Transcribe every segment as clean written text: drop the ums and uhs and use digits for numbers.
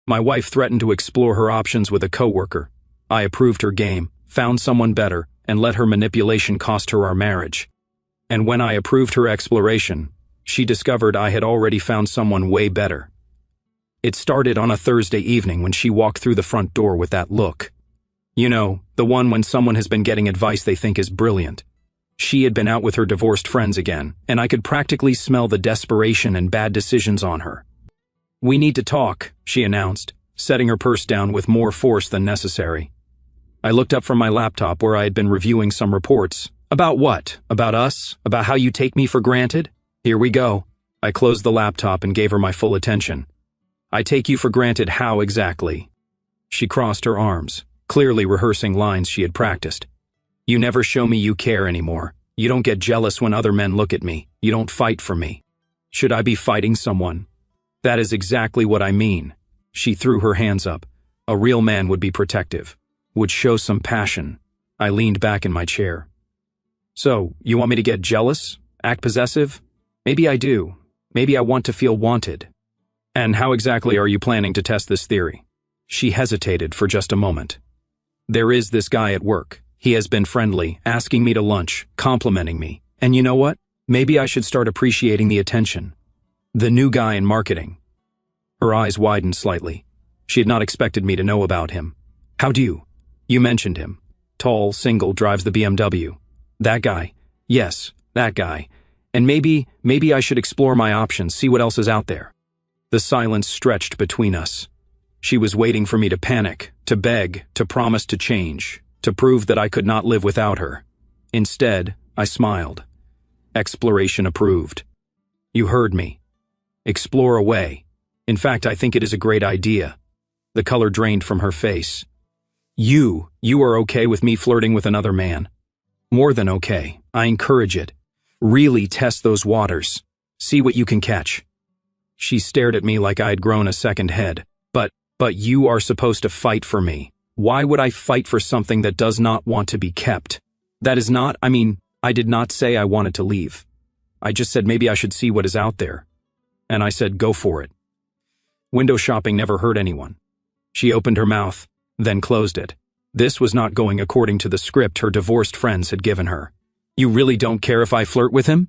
My wife threatened to explore her options with a coworker. I approved her game, found someone better, and let her manipulation cost her our marriage. And when I approved her exploration, she discovered I had already found someone way better. It started on a Thursday evening when she walked through the front door with that look. You know, the one when someone has been getting advice they think is brilliant. She had been out with her divorced friends again, and I could practically smell the desperation and bad decisions on her. "We need to talk," she announced, setting her purse down with more force than necessary. I looked up from my laptop where I had been reviewing some reports. "About what? About us? About how you take me for granted? Here we go." I closed the laptop and gave her my full attention. "I take you for granted how exactly?" She crossed her arms, clearly rehearsing lines she had practiced. "You never show me you care anymore. You don't get jealous when other men look at me. You don't fight for me. Should I be fighting someone?" "That is exactly what I mean." She threw her hands up. "A real man would be protective, would show some passion." I leaned back in my chair. "So, you want me to get jealous? Act possessive? Maybe I do. Maybe I want to feel wanted. And how exactly are you planning to test this theory?" She hesitated for just a moment. "There is this guy at work. He has been friendly, asking me to lunch, complimenting me. And you know what? Maybe I should start appreciating the attention. The new guy in marketing." Her eyes widened slightly. She had not expected me to know about him. "How do you? You mentioned him. Tall, single, drives the BMW. That guy. Yes, that guy. And maybe I should explore my options, see what else is out there." The silence stretched between us. She was waiting for me to panic, to beg, to promise to change, to prove that I could not live without her. Instead, I smiled. "Exploration approved." "You heard me. Explore away. In fact, I think it is a great idea." The color drained from her face. You are okay with me flirting with another man?" "More than okay. I encourage it. Really test those waters. See what you can catch." She stared at me like I had grown a second head. But you are supposed to fight for me. Why would I fight for something that does not want to be kept? That is not, I did not say I wanted to leave. I just said maybe I should see what is out there. And I said go for it. Window shopping never hurt anyone. She opened her mouth, then closed it. This was not going according to the script her divorced friends had given her. "You really don't care if I flirt with him?"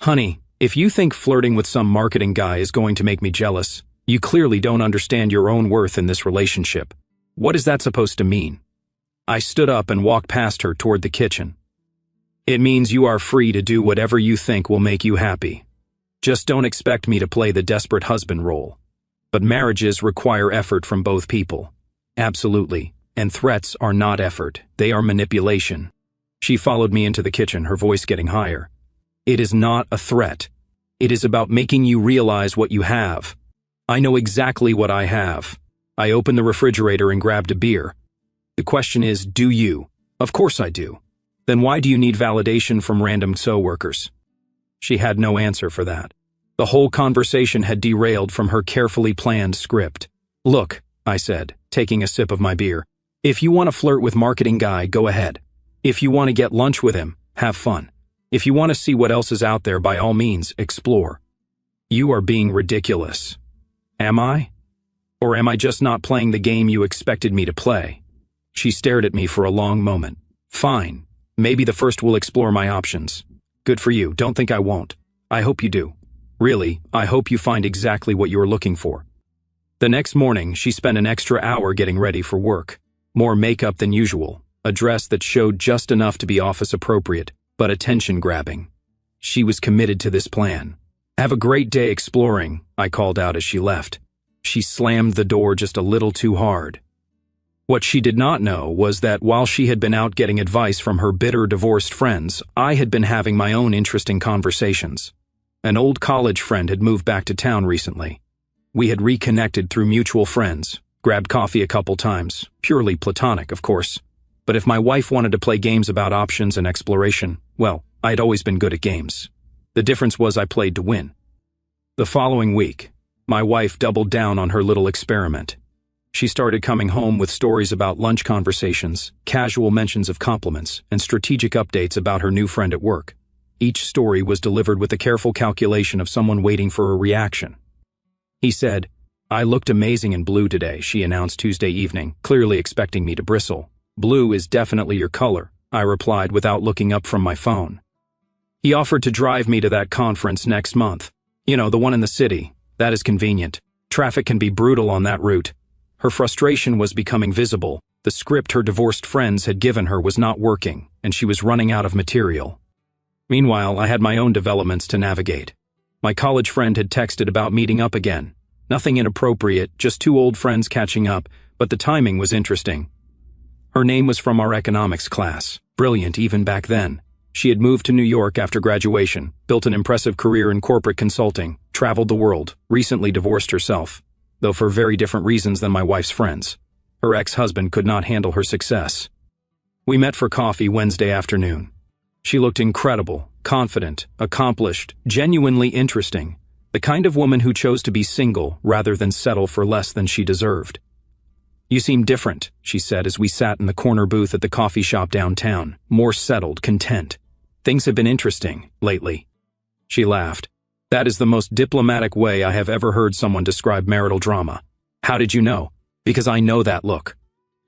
"Honey, if you think flirting with some marketing guy is going to make me jealous, you clearly don't understand your own worth in this relationship. What is that supposed to mean?" I stood up and walked past her toward the kitchen. "It means you are free to do whatever you think will make you happy. Just don't expect me to play the desperate husband role. But marriages require effort from both people. Absolutely. And threats are not effort, they are manipulation." She followed me into the kitchen, her voice getting higher. "It is not a threat. It is about making you realize what you have. I know exactly what I have." I opened the refrigerator and grabbed a beer. "The question is, do you?" "Of course I do." "Then why do you need validation from random coworkers?" She had no answer for that. The whole conversation had derailed from her carefully planned script. "Look," I said, taking a sip of my beer, "if you want to flirt with marketing guy, go ahead. If you want to get lunch with him, have fun. If you want to see what else is out there, by all means, explore." "You are being ridiculous." "Am I? Or am I just not playing the game you expected me to play?" She stared at me for a long moment. "Fine. Maybe the first will explore my options. Good for you. Don't think I won't. I hope you do. Really, I hope you find exactly what you are looking for." The next morning, she spent an extra hour getting ready for work. More makeup than usual, a dress that showed just enough to be office appropriate, but attention-grabbing. She was committed to this plan. "Have a great day exploring," I called out as she left. She slammed the door just a little too hard. What she did not know was that while she had been out getting advice from her bitter divorced friends, I had been having my own interesting conversations. An old college friend had moved back to town recently. We had reconnected through mutual friends, grabbed coffee a couple times, purely platonic, of course. But if my wife wanted to play games about options and exploration, well, I had always been good at games. The difference was I played to win. The following week, my wife doubled down on her little experiment. She started coming home with stories about lunch conversations, casual mentions of compliments, and strategic updates about her new friend at work. Each story was delivered with a careful calculation of someone waiting for a reaction. "He said, I looked amazing in blue today, she announced Tuesday evening, clearly expecting me to bristle. Blue is definitely your color, I replied without looking up from my phone. He offered to drive me to that conference next month. You know, the one in the city. That is convenient. Traffic can be brutal on that route. Her frustration was becoming visible. The script her divorced friends had given her was not working, and she was running out of material. Meanwhile, I had my own developments to navigate. My college friend had texted about meeting up again. Nothing inappropriate, just two old friends catching up, but the timing was interesting. Her name was from our economics class, brilliant even back then. She had moved to New York after graduation, built an impressive career in corporate consulting, traveled the world, recently divorced herself, though for very different reasons than my wife's friends. Her ex-husband could not handle her success. We met for coffee Wednesday afternoon. She looked incredible, confident, accomplished, genuinely interesting, the kind of woman who chose to be single rather than settle for less than she deserved. You seem different, she said as we sat in the corner booth at the coffee shop downtown, more settled, content. Things have been interesting lately. She laughed. That is the most diplomatic way I have ever heard someone describe marital drama. How did you know? Because I know that look.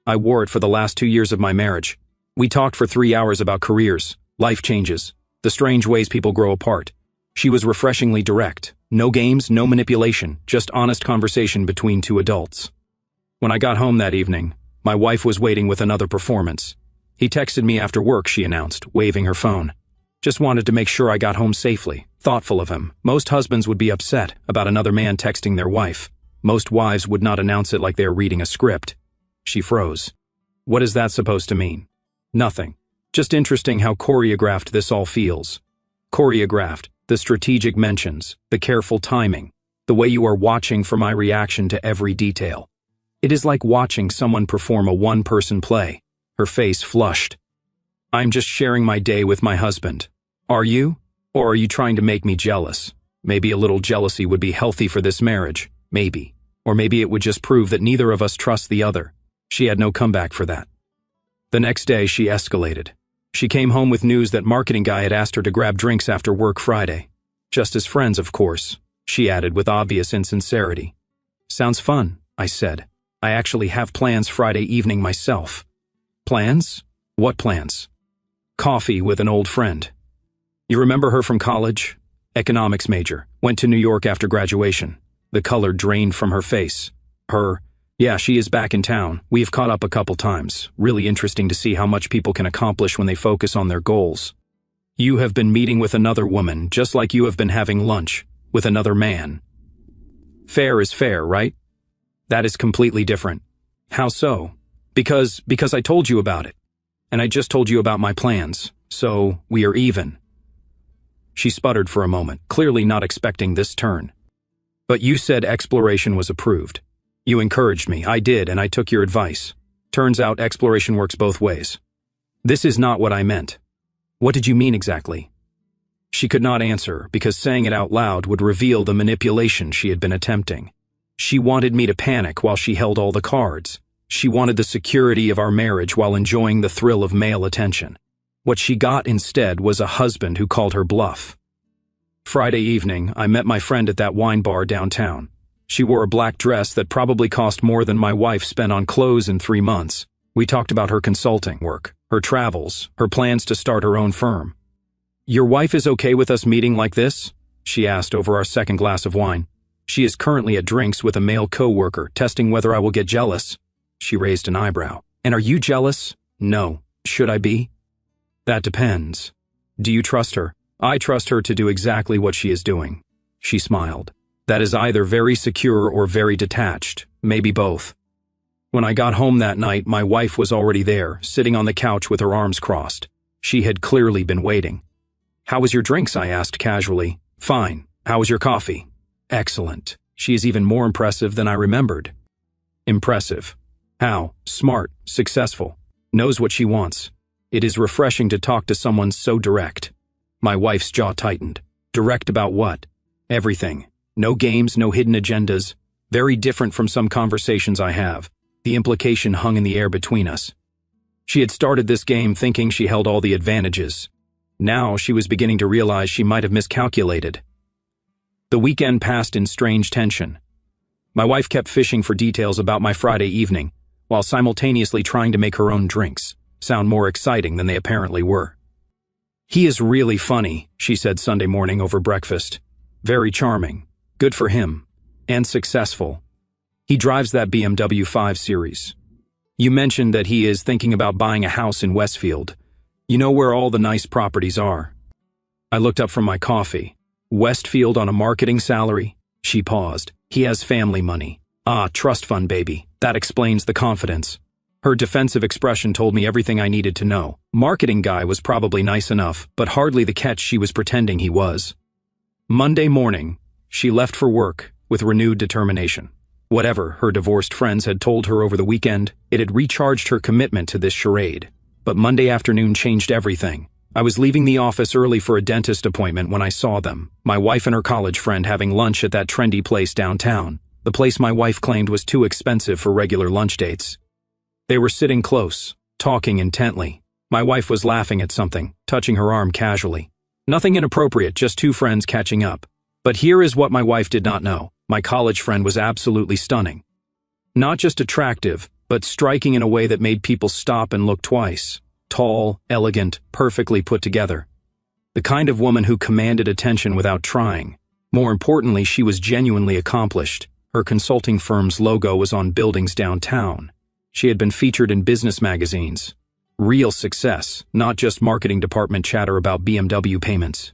I wore it for the last 2 years of my marriage. We talked for 3 hours about careers, life changes, the strange ways people grow apart. She was refreshingly direct. No games, no manipulation, just honest conversation between two adults. When I got home that evening, my wife was waiting with another performance. He texted me after work, she announced, waving her phone. Just wanted to make sure I got home safely. Thoughtful of him. Most husbands would be upset about another man texting their wife. Most wives would not announce it like they are reading a script. She froze. What is that supposed to mean? Nothing. Just interesting how choreographed this all feels. Choreographed, the strategic mentions, the careful timing, the way you are watching for my reaction to every detail. It is like watching someone perform a one-person play. Her face flushed. I'm just sharing my day with my husband. Are you? Or are you trying to make me jealous? Maybe a little jealousy would be healthy for this marriage. Maybe. Or maybe it would just prove that neither of us trust the other. She had no comeback for that. The next day, she escalated. She came home with news that marketing guy had asked her to grab drinks after work Friday. Just as friends, of course, she added with obvious insincerity. Sounds fun, I said. I actually have plans Friday evening myself. Plans? What plans? Coffee with an old friend. You remember her from college? Economics major. Went to New York after graduation. The color drained from her face. Yeah, she is back in town. We've caught up a couple times. Really interesting to see how much people can accomplish when they focus on their goals. You have been meeting with another woman, just like you have been having lunch with another man. Fair is fair, right? That is completely different. How so? Because I told you about it. And I just told you about my plans, so we are even. She sputtered for a moment, clearly not expecting this turn. But you said exploration was approved. You encouraged me, I did, and I took your advice. Turns out exploration works both ways. This is not what I meant. What did you mean exactly? She could not answer, because saying it out loud would reveal the manipulation she had been attempting. She wanted me to panic while she held all the cards. She wanted the security of our marriage while enjoying the thrill of male attention. What she got instead was a husband who called her bluff. Friday evening, I met my friend at that wine bar downtown. She wore a black dress that probably cost more than my wife spent on clothes in 3 months. We talked about her consulting work, her travels, her plans to start her own firm. Your wife is okay with us meeting like this? She asked over our second glass of wine. She is currently at drinks with a male coworker, testing whether I will get jealous. She raised an eyebrow. And are you jealous? No. Should I be? That depends. Do you trust her? I trust her to do exactly what she is doing. She smiled. That is either very secure or very detached, maybe both. When I got home that night, my wife was already there, sitting on the couch with her arms crossed. She had clearly been waiting. How was your drinks? I asked casually. Fine. How was your coffee? Excellent. She is even more impressive than I remembered. Impressive. How? Smart, successful, knows what she wants. It is refreshing to talk to someone so direct. My wife's jaw tightened. Direct about what? Everything. No games, no hidden agendas. Very different from some conversations I have. The implication hung in the air between us. She had started this game thinking she held all the advantages. Now she was beginning to realize she might have miscalculated. The weekend passed in strange tension. My wife kept fishing for details about my Friday evening, while simultaneously trying to make her own drinks sound more exciting than they apparently were. "He is really funny," she said Sunday morning over breakfast. "Very charming. Good for him. And successful. He drives that BMW 5 Series. You mentioned that he is thinking about buying a house in Westfield. You know where all the nice properties are." I looked up from my coffee. "Westfield on a marketing salary?" She paused. "He has family money. Ah, trust fund baby. That explains the confidence." Her defensive expression told me everything I needed to know. Marketing guy was probably nice enough, but hardly the catch she was pretending he was. Monday morning, she left for work with renewed determination. Whatever her divorced friends had told her over the weekend, it had recharged her commitment to this charade. But Monday afternoon changed everything. I was leaving the office early for a dentist appointment when I saw them, my wife and her college friend having lunch at that trendy place downtown, the place my wife claimed was too expensive for regular lunch dates. They were sitting close, talking intently. My wife was laughing at something, touching her arm casually. Nothing inappropriate, just two friends catching up. But here is what my wife did not know. My college friend was absolutely stunning. Not just attractive, but striking in a way that made people stop and look twice. Tall, elegant, perfectly put together. The kind of woman who commanded attention without trying. More importantly, she was genuinely accomplished. Her consulting firm's logo was on buildings downtown. She had been featured in business magazines. Real success, not just marketing department chatter about BMW payments.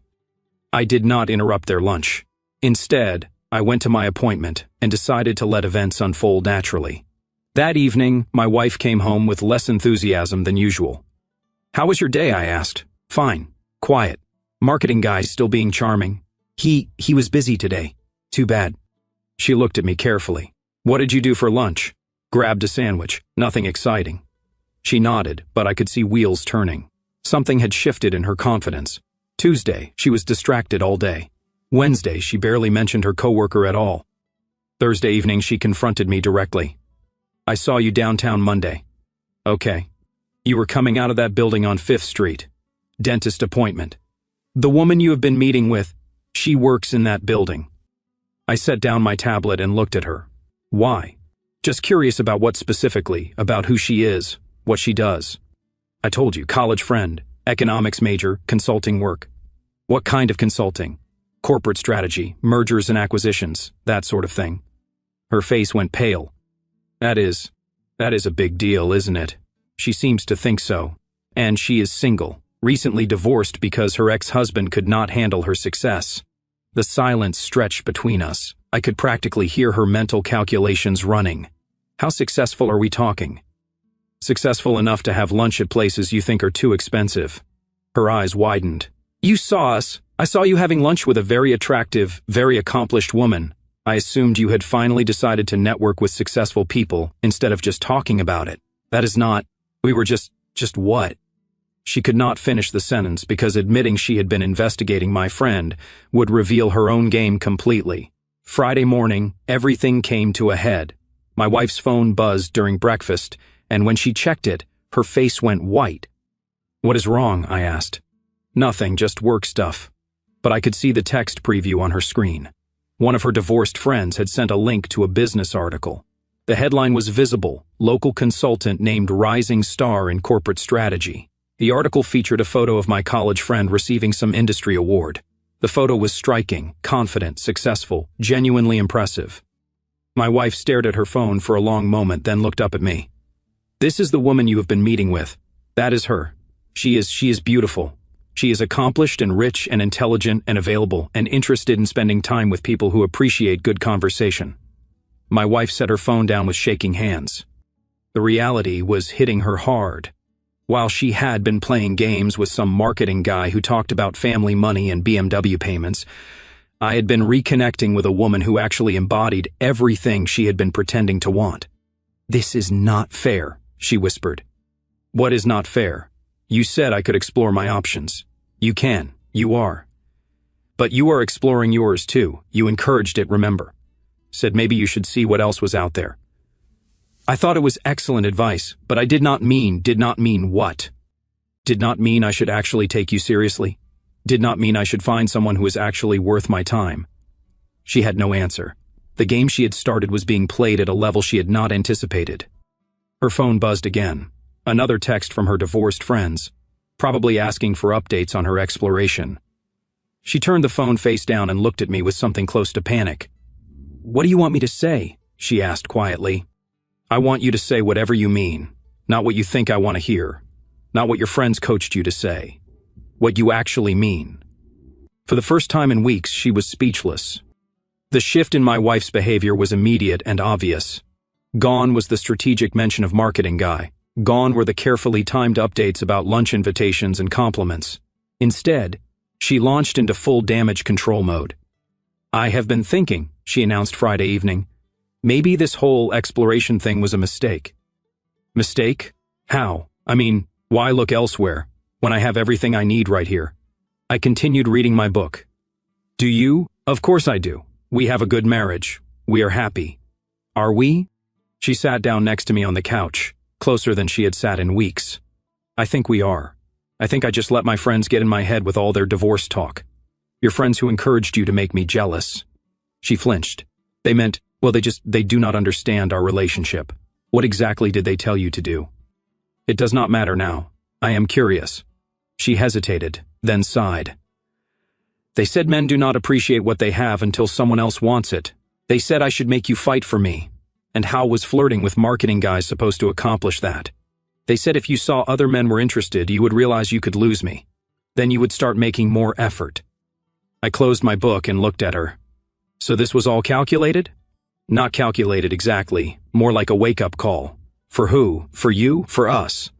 I did not interrupt their lunch. Instead, I went to my appointment and decided to let events unfold naturally. That evening, my wife came home with less enthusiasm than usual. "How was your day?" I asked. "Fine. Quiet. Marketing guy still being charming. He was busy today. Too bad." She looked at me carefully. "What did you do for lunch?" "Grabbed a sandwich. Nothing exciting." She nodded, but I could see wheels turning. Something had shifted in her confidence. Tuesday, she was distracted all day. Wednesday, she barely mentioned her coworker at all. Thursday evening, she confronted me directly. "I saw you downtown Monday." "Okay. You were coming out of that building on 5th Street. Dentist appointment. The woman you have been meeting with, she works in that building." I set down my tablet and looked at her. "Why?" "Just curious about what specifically, about who she is, what she does." "I told you, college friend, economics major, consulting work." "What kind of consulting?" "Corporate strategy, mergers and acquisitions, that sort of thing." Her face went pale. That is a big deal, isn't it?" "She seems to think so. And she is single, recently divorced because her ex-husband could not handle her success." The silence stretched between us. I could practically hear her mental calculations running. "How successful are we talking?" "Successful enough to have lunch at places you think are too expensive." Her eyes widened. "You saw us. I saw you having lunch with a very attractive, very accomplished woman. I assumed you had finally decided to network with successful people instead of just talking about it. That is not, we were just what?" She could not finish the sentence because admitting she had been investigating my friend would reveal her own game completely. Friday morning, everything came to a head. My wife's phone buzzed during breakfast, and when she checked it, her face went white. "What is wrong?" I asked. "Nothing, just work stuff." But I could see the text preview on her screen. One of her divorced friends had sent a link to a business article. The headline was visible: "Local consultant named rising star in corporate strategy." The article featured a photo of my college friend receiving some industry award. The photo was striking, confident, successful, genuinely impressive. My wife stared at her phone for a long moment, then looked up at me. "This is the woman you have been meeting with. That is her. She is beautiful. She is accomplished and rich and intelligent and available and interested in spending time with people who appreciate good conversation." My wife set her phone down with shaking hands. The reality was hitting her hard. While she had been playing games with some marketing guy who talked about family money and BMW payments, I had been reconnecting with a woman who actually embodied everything she had been pretending to want. "This is not fair," she whispered. "What is not fair?" "You said I could explore my options." "You can. You are. But you are exploring yours too. You encouraged it, remember. Said maybe you should see what else was out there." I thought it was excellent advice, but I did not mean what? Did not mean I should actually take you seriously? Did not mean I should find someone who is actually worth my time? She had no answer. The game she had started was being played at a level she had not anticipated. Her phone buzzed again. Another text from her divorced friends, probably asking for updates on her exploration. She turned the phone face down and looked at me with something close to panic. "What do you want me to say?" she asked quietly. "I want you to say whatever you mean, not what you think I want to hear, not what your friends coached you to say. What you actually mean." For the first time in weeks, she was speechless. The shift in my wife's behavior was immediate and obvious. Gone was the strategic mention of marketing guy. Gone were the carefully timed updates about lunch invitations and compliments. Instead, she launched into full damage control mode. "I have been thinking," she announced Friday evening. "Maybe this whole exploration thing was a mistake." Mistake? How? I mean, why look elsewhere when I have everything I need right here? I continued reading my book. "Do you?" "Of course I do. We have a good marriage. We are happy." "Are we?" She sat down next to me on the couch, closer than she had sat in weeks. "I think we are. I think I just let my friends get in my head with all their divorce talk. Your friends who encouraged you to make me jealous." She flinched. "They meant, well, they do not understand our relationship. What exactly did they tell you to do?" "It does not matter now. I am curious." She hesitated, then sighed. "They said men do not appreciate what they have until someone else wants it. They said I should make you fight for me. And how was flirting with marketing guys supposed to accomplish that? They said if you saw other men were interested, you would realize you could lose me. Then you would start making more effort." I closed my book and looked at her. "So this was all calculated?" "Not calculated exactly, more like a wake-up call. For who? For you? For us?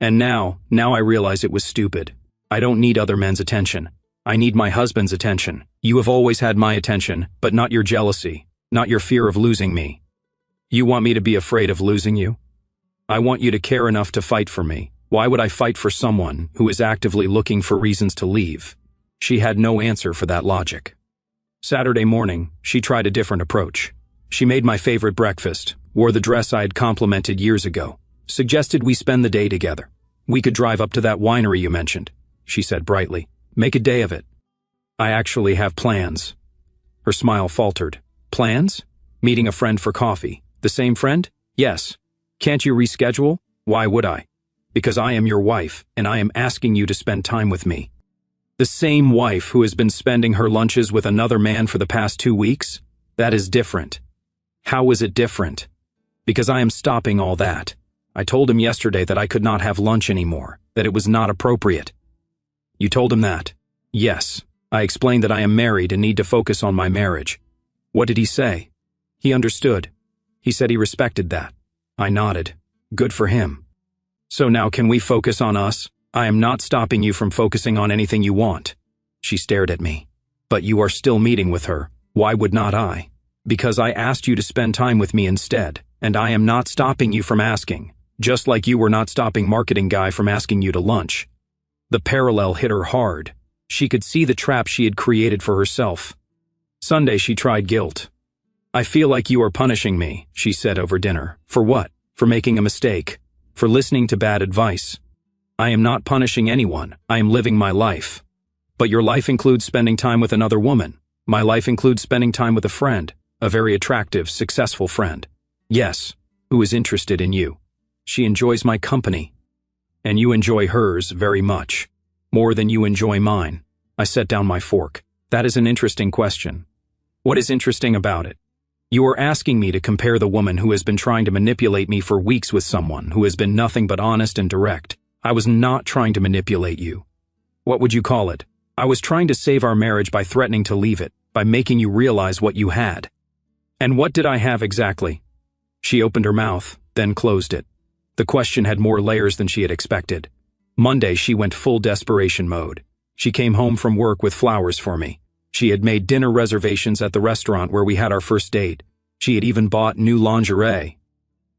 And now I realize it was stupid. I don't need other men's attention. I need my husband's attention. You have always had my attention, but not your jealousy, not your fear of losing me. You want me to be afraid of losing you? I want you to care enough to fight for me. Why would I fight for someone who is actively looking for reasons to leave?" She had no answer for that logic. Saturday morning, she tried a different approach. She made my favorite breakfast, wore the dress I had complimented years ago, suggested we spend the day together. "We could drive up to that winery you mentioned," she said brightly. "Make a day of it." "I actually have plans." Her smile faltered. "Plans? Meeting a friend for coffee. The same friend?" "Yes." "Can't you reschedule?" "Why would I?" "Because I am your wife, and I am asking you to spend time with me." "The same wife who has been spending her lunches with another man for the past 2 weeks? That is different." "How is it different?" "Because I am stopping all that. I told him yesterday that I could not have lunch anymore, that it was not appropriate." "You told him that?" "Yes. I explained that I am married and need to focus on my marriage." "What did he say?" "He understood. He said he respected that." I nodded. "Good for him. So now can we focus on us? I am not stopping you from focusing on anything you want." She stared at me. "But you are still meeting with her. Why would not I?" "Because I asked you to spend time with me instead, and I am not stopping you from asking, just like you were not stopping marketing guy from asking you to lunch." The parallel hit her hard. She could see the trap she had created for herself. Sunday she tried guilt. "I feel like you are punishing me," she said over dinner. "For what? For making a mistake. For listening to bad advice." "I am not punishing anyone. I am living my life." "But your life includes spending time with another woman. My life includes spending time with a friend, a very attractive, successful friend." "Yes, who is interested in you. She enjoys my company." "And you enjoy hers very much. More than you enjoy mine." I set down my fork. "That is an interesting question." "What is interesting about it?" "You are asking me to compare the woman who has been trying to manipulate me for weeks with someone who has been nothing but honest and direct. I was not trying to manipulate you. What would you call it? I was trying to save our marriage by threatening to leave it, by making you realize what you had." "And what did I have exactly?" She opened her mouth, then closed it. The question had more layers than she had expected. Monday she went full desperation mode. She came home from work with flowers for me. She had made dinner reservations at the restaurant where we had our first date. She had even bought new lingerie.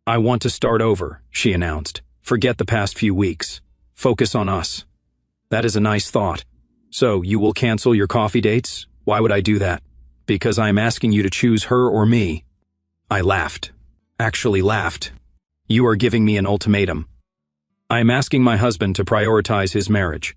"I want to start over," she announced. "Forget the past few weeks. Focus on us." "That is a nice thought. So, you will cancel your coffee dates?" "Why would I do that?" "Because I am asking you to choose her or me." I laughed. Actually laughed. "You are giving me an ultimatum." "I am asking my husband to prioritize his marriage.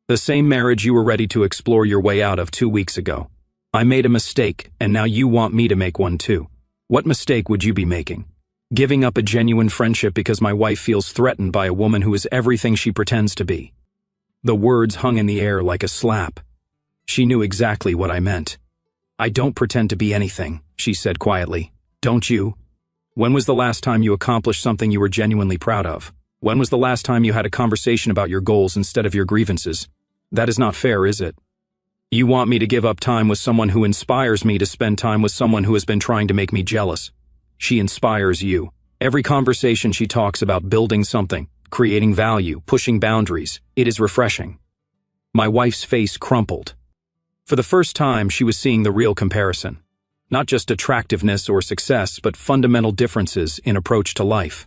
The same marriage you were ready to explore your way out of 2 weeks ago. I made a mistake, and now you want me to make one too. What mistake would you be making? Giving up a genuine friendship because my wife feels threatened by a woman who is everything she pretends to be. The words hung in the air like a slap. She knew exactly what I meant. I don't pretend to be anything, she said quietly. Don't you? When was the last time you accomplished something you were genuinely proud of? When was the last time you had a conversation about your goals instead of your grievances? That is not fair, is it? You want me to give up time with someone who inspires me to spend time with someone who has been trying to make me jealous. She inspires you. Every conversation she talks about building something, creating value, pushing boundaries. It is refreshing. My wife's face crumpled. For the first time, she was seeing the real comparison. Not just attractiveness or success, but fundamental differences in approach to life.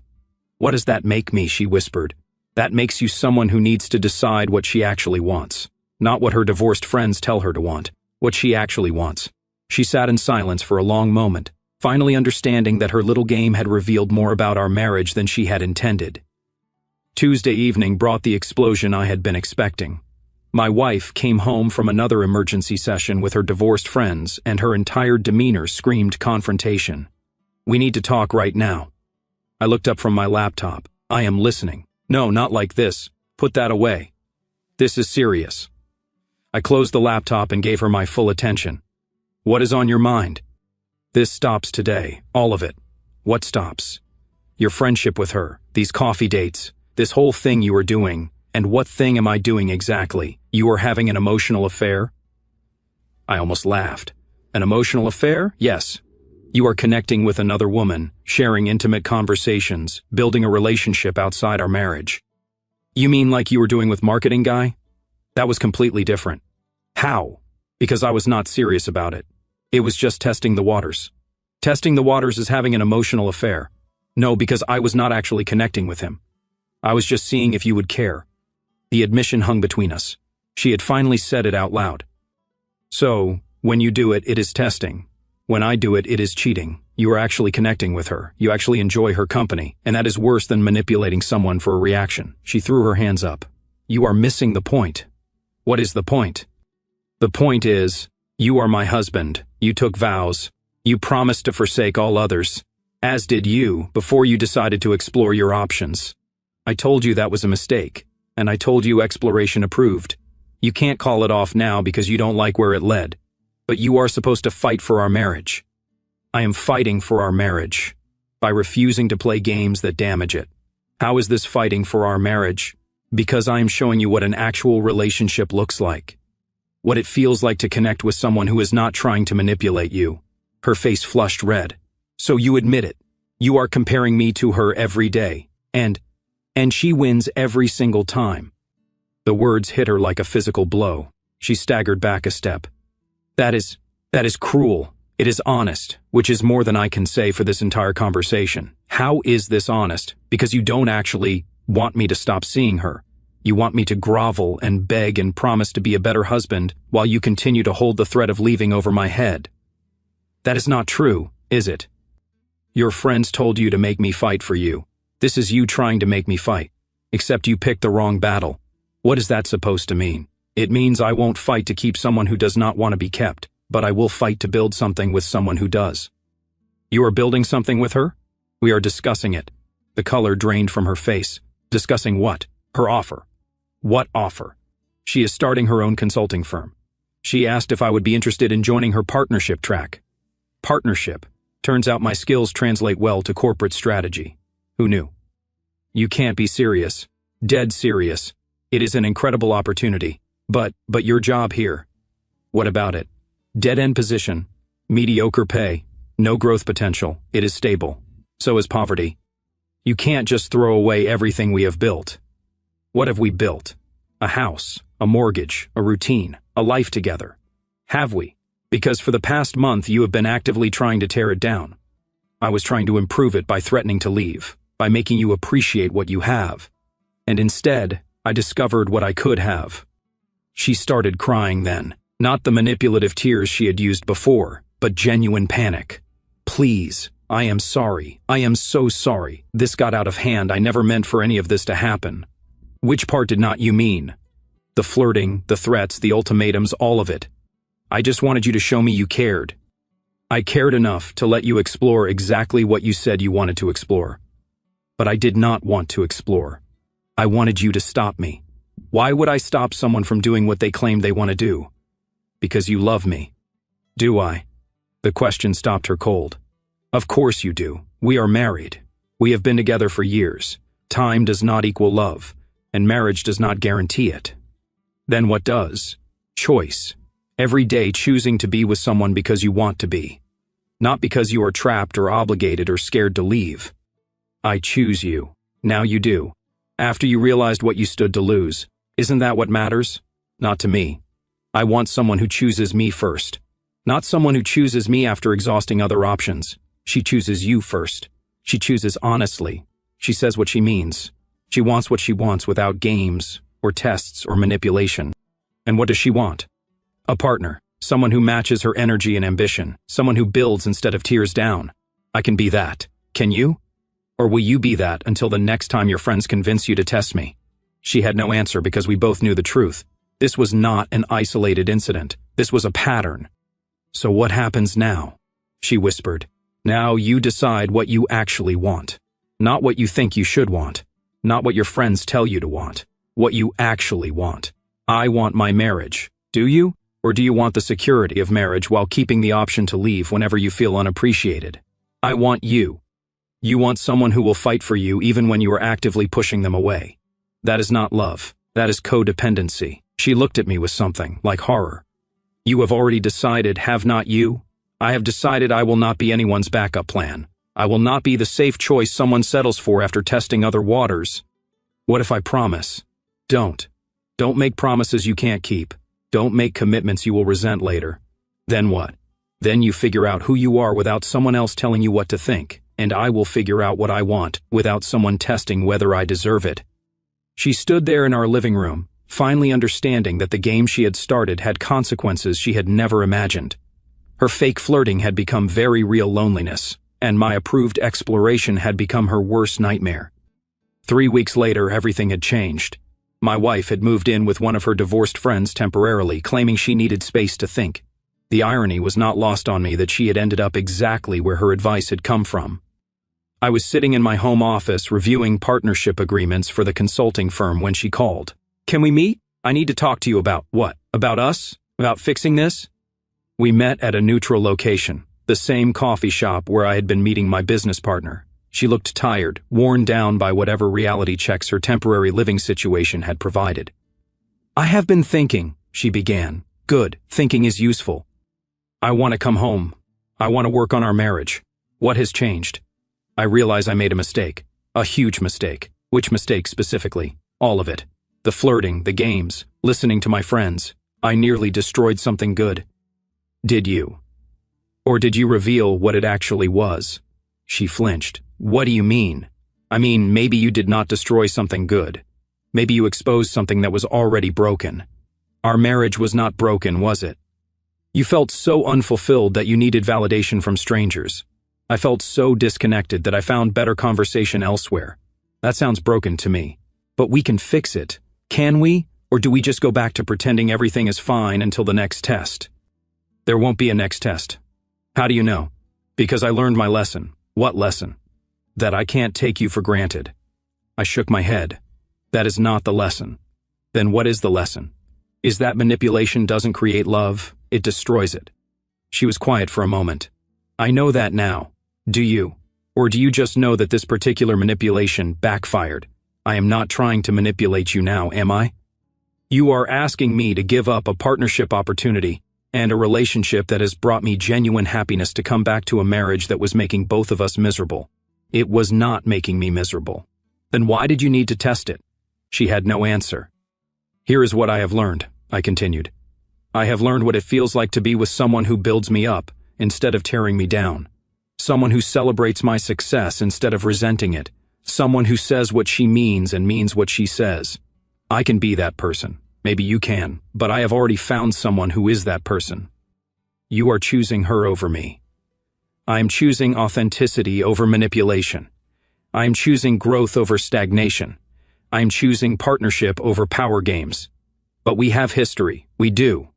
What does that make me? She whispered. That makes you someone who needs to decide what she actually wants. Not what her divorced friends tell her to want, what she actually wants. She sat in silence for a long moment, finally understanding that her little game had revealed more about our marriage than she had intended. Tuesday evening brought the explosion I had been expecting. My wife came home from another emergency session with her divorced friends, and her entire demeanor screamed confrontation. We need to talk right now. I looked up from my laptop. I am listening. No, not like this. Put that away. This is serious. I closed the laptop and gave her my full attention. What is on your mind? This stops today, all of it. What stops? Your friendship with her, these coffee dates, this whole thing you are doing. And what thing am I doing exactly? You are having an emotional affair? I almost laughed. An emotional affair? Yes. You are connecting with another woman, sharing intimate conversations, building a relationship outside our marriage. You mean like you were doing with marketing guy? That was completely different. How? Because I was not serious about it. It was just testing the waters. Testing the waters is having an emotional affair. No, because I was not actually connecting with him. I was just seeing if you would care. The admission hung between us. She had finally said it out loud. So, when you do it, it is testing. When I do it, it is cheating. You are actually connecting with her. You actually enjoy her company, and that is worse than manipulating someone for a reaction. She threw her hands up. You are missing the point. What is the point? The point is, you are my husband. You took vows. You promised to forsake all others. As did you, before you decided to explore your options. I told you that was a mistake, and I told you exploration approved. You can't call it off now because you don't like where it led. But you are supposed to fight for our marriage. I am fighting for our marriage by refusing to play games that damage it. How is this fighting for our marriage? Because I am showing you what an actual relationship looks like. What it feels like to connect with someone who is not trying to manipulate you. Her face flushed red. So you admit it. You are comparing me to her every day. And she wins every single time. The words hit her like a physical blow. She staggered back a step. That is cruel. It is honest, which is more than I can say for this entire conversation. How is this honest? Because you don't actually want me to stop seeing her. You want me to grovel and beg and promise to be a better husband while you continue to hold the threat of leaving over my head. That is not true, is it? Your friends told you to make me fight for you. This is you trying to make me fight. Except you picked the wrong battle. What is that supposed to mean? It means I won't fight to keep someone who does not want to be kept, but I will fight to build something with someone who does. You are building something with her? We are discussing it. The color drained from her face. Discussing what? Her offer. What offer? She is starting her own consulting firm. She asked if I would be interested in joining her partnership track. Partnership. Turns out my skills translate well to corporate strategy. Who knew? You can't be serious. Dead serious. It is an incredible opportunity. But your job here. What about it? Dead-end position. Mediocre pay. No growth potential. It is stable. So is poverty. You can't just throw away everything we have built. What have we built? A house, a mortgage, a routine, a life together. Have we? Because for the past month you have been actively trying to tear it down. I was trying to improve it by threatening to leave, by making you appreciate what you have. And instead, I discovered what I could have. She started crying then, not the manipulative tears she had used before, but genuine panic. Please, I am sorry. I am so sorry. This got out of hand. I never meant for any of this to happen. Which part did not you mean? The flirting, the threats, the ultimatums, all of it. I just wanted you to show me you cared. I cared enough to let you explore exactly what you said you wanted to explore. But I did not want to explore. I wanted you to stop me. Why would I stop someone from doing what they claim they want to do? Because you love me. Do I? The question stopped her cold. Of course you do. We are married. We have been together for years. Time does not equal love, and marriage does not guarantee it. Then what does? Choice. Every day choosing to be with someone because you want to be. Not because you are trapped or obligated or scared to leave. I choose you. Now you do. After you realized what you stood to lose. Isn't that what matters? Not to me. I want someone who chooses me first. Not someone who chooses me after exhausting other options. She chooses you first. She chooses honestly. She says what she means. She wants what she wants without games, or tests, or manipulation. And what does she want? A partner. Someone who matches her energy and ambition. Someone who builds instead of tears down. I can be that. Can you? Or will you be that until the next time your friends convince you to test me? She had no answer because we both knew the truth. This was not an isolated incident. This was a pattern. So what happens now? She whispered. Now you decide what you actually want. Not what you think you should want. Not what your friends tell you to want. What you actually want. I want my marriage. Do you? Or do you want the security of marriage while keeping the option to leave whenever you feel unappreciated? I want you. You want someone who will fight for you even when you are actively pushing them away. That is not love. That is codependency. She looked at me with something like horror. You have already decided, have not you? I have decided I will not be anyone's backup plan. I will not be the safe choice someone settles for after testing other waters. What if I promise? Don't. Don't make promises you can't keep. Don't make commitments you will resent later. Then what? Then you figure out who you are without someone else telling you what to think, and I will figure out what I want without someone testing whether I deserve it. She stood there in our living room, finally understanding that the game she had started had consequences she had never imagined. Her fake flirting had become very real loneliness, and my approved exploration had become her worst nightmare. 3 weeks later, everything had changed. My wife had moved in with one of her divorced friends temporarily, claiming she needed space to think. The irony was not lost on me that she had ended up exactly where her advice had come from. I was sitting in my home office reviewing partnership agreements for the consulting firm when she called. Can we meet? I need to talk to you about what? About us? About fixing this? We met at a neutral location, the same coffee shop where I had been meeting my business partner. She looked tired, worn down by whatever reality checks her temporary living situation had provided. I have been thinking, she began. Good, thinking is useful. I want to come home. I want to work on our marriage. What has changed? I realize I made a mistake. A huge mistake. Which mistake specifically? All of it. The flirting, the games, listening to my friends. I nearly destroyed something good. Did you? Or did you reveal what it actually was? She flinched. What do you mean? I mean, maybe you did not destroy something good. Maybe you exposed something that was already broken. Our marriage was not broken, was it? You felt so unfulfilled that you needed validation from strangers. I felt so disconnected that I found better conversation elsewhere. That sounds broken to me. But we can fix it. Can we? Or do we just go back to pretending everything is fine until the next test? There won't be a next test. How do you know? Because I learned my lesson. What lesson? That I can't take you for granted. I shook my head. That is not the lesson. Then what is the lesson? Is that manipulation doesn't create love, it destroys it. She was quiet for a moment. I know that now. Do you? Or do you just know that this particular manipulation backfired? I am not trying to manipulate you now, am I? You are asking me to give up a partnership opportunity and a relationship that has brought me genuine happiness to come back to a marriage that was making both of us miserable. It was not making me miserable. Then why did you need to test it? She had no answer. Here is what I have learned, I continued. I have learned what it feels like to be with someone who builds me up instead of tearing me down. Someone who celebrates my success instead of resenting it. Someone who says what she means and means what she says. I can be that person. Maybe you can, but I have already found someone who is that person. You are choosing her over me. I am choosing authenticity over manipulation. I am choosing growth over stagnation. I am choosing partnership over power games. But we have history. We do.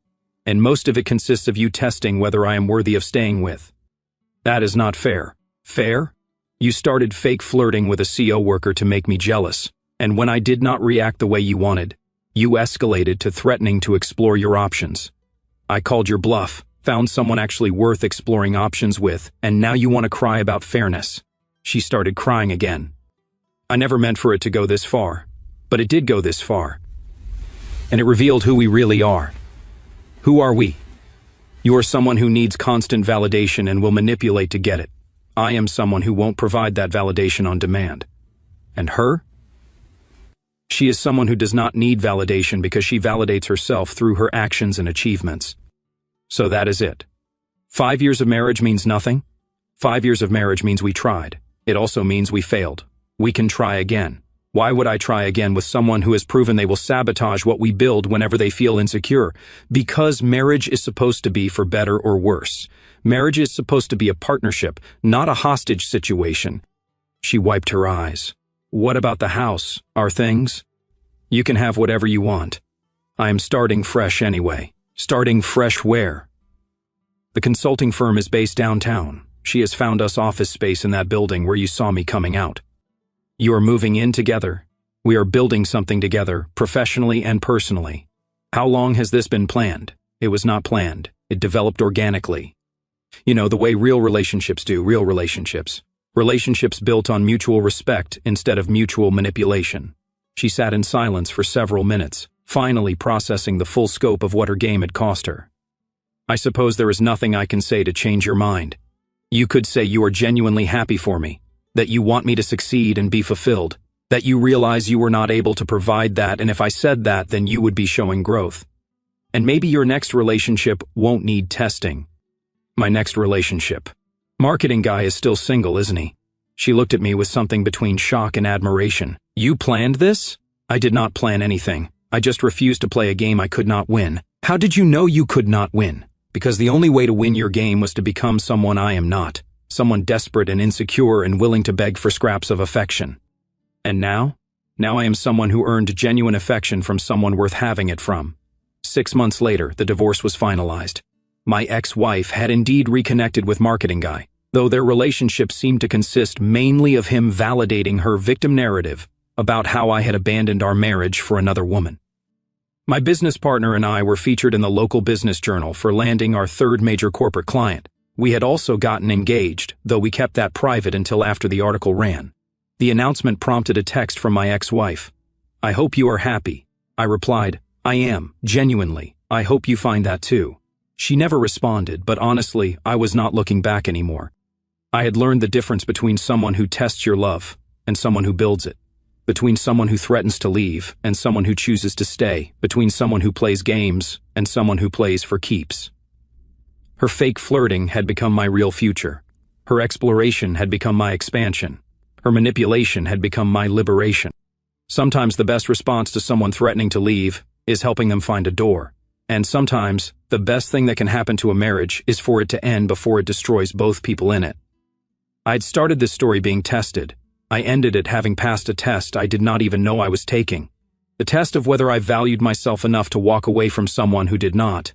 and most of it consists of you testing whether I am worthy of staying with. That is not fair. Fair? You started fake flirting with a coworker to make me jealous, and when I did not react the way you wanted, you escalated to threatening to explore your options. I called your bluff, found someone actually worth exploring options with, and now you want to cry about fairness. She started crying again. I never meant for it to go this far, but it did go this far. And it revealed who we really are. Who are we? You are someone who needs constant validation and will manipulate to get it. I am someone who won't provide that validation on demand. And her? She is someone who does not need validation because she validates herself through her actions and achievements. So that is it. 5 years of marriage means nothing. 5 years of marriage means we tried. It also means we failed. We can try again. Why would I try again with someone who has proven they will sabotage what we build whenever they feel insecure? Because marriage is supposed to be for better or worse. Marriage is supposed to be a partnership, not a hostage situation. She wiped her eyes. What about the house? Our things? You can have whatever you want. I am starting fresh anyway. Starting fresh where? The consulting firm is based downtown. She has found us office space in that building where you saw me coming out. You are moving in together. We are building something together, professionally and personally. How long has this been planned? It was not planned. It developed organically. You know, the way real relationships do, real relationships. Relationships built on mutual respect instead of mutual manipulation. She sat in silence for several minutes, finally processing the full scope of what her game had cost her. I suppose there is nothing I can say to change your mind. You could say you are genuinely happy for me, that you want me to succeed and be fulfilled, that you realize you were not able to provide that, and if I said that, then you would be showing growth. And maybe your next relationship won't need testing. My next relationship. Marketing guy is still single, isn't he? She looked at me with something between shock and admiration. You planned this? I did not plan anything. I just refused to play a game I could not win. How did you know you could not win? Because the only way to win your game was to become someone I am not. Someone desperate and insecure and willing to beg for scraps of affection. And now? Now I am someone who earned genuine affection from someone worth having it from. 6 months later, the divorce was finalized. My ex-wife had indeed reconnected with marketing guy, though their relationship seemed to consist mainly of him validating her victim narrative about how I had abandoned our marriage for another woman. My business partner and I were featured in the local business journal for landing our third major corporate client. We had also gotten engaged, though we kept that private until after the article ran. The announcement prompted a text from my ex-wife. I hope you are happy. I replied, I am, genuinely. I hope you find that too. She never responded, but honestly, I was not looking back anymore. I had learned the difference between someone who tests your love and someone who builds it. Between someone who threatens to leave and someone who chooses to stay. Between someone who plays games and someone who plays for keeps. Her fake flirting had become my real future. Her exploration had become my expansion. Her manipulation had become my liberation. Sometimes the best response to someone threatening to leave is helping them find a door. And sometimes, the best thing that can happen to a marriage is for it to end before it destroys both people in it. I'd started this story being tested. I ended it having passed a test I did not even know I was taking. The test of whether I valued myself enough to walk away from someone who did not.